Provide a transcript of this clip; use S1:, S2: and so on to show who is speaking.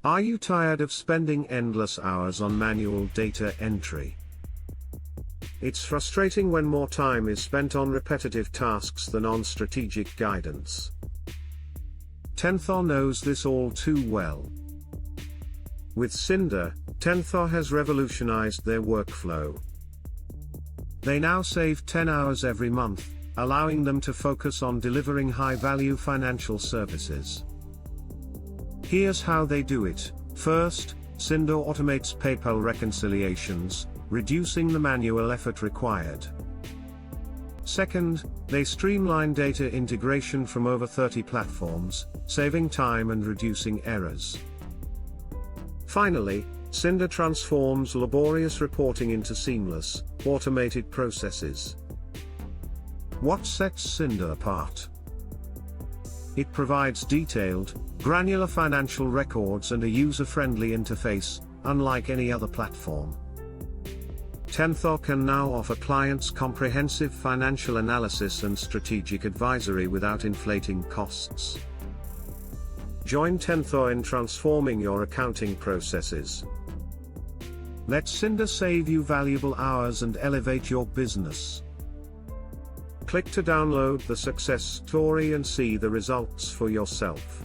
S1: Are you tired of spending endless hours on manual data entry? It's frustrating when more time is spent on repetitive tasks than on strategic guidance. Tentho knows this all too well. With Synder, Tentho has revolutionized their workflow. They now save 10 hours every month, allowing them to focus on delivering high-value financial services. Here's how they do it. First, Synder automates PayPal reconciliations, reducing the manual effort required. Second, they streamline data integration from over 30 platforms, saving time and reducing errors. Finally, Synder transforms laborious reporting into seamless, automated processes. What sets Synder apart? It provides detailed, granular financial records and a user-friendly interface, unlike any other platform. Tentho can now offer clients comprehensive financial analysis and strategic advisory without inflating costs. Join Tentho in transforming your accounting processes. Let Synder save you valuable hours and elevate your business. Click to download the success story and see the results for yourself.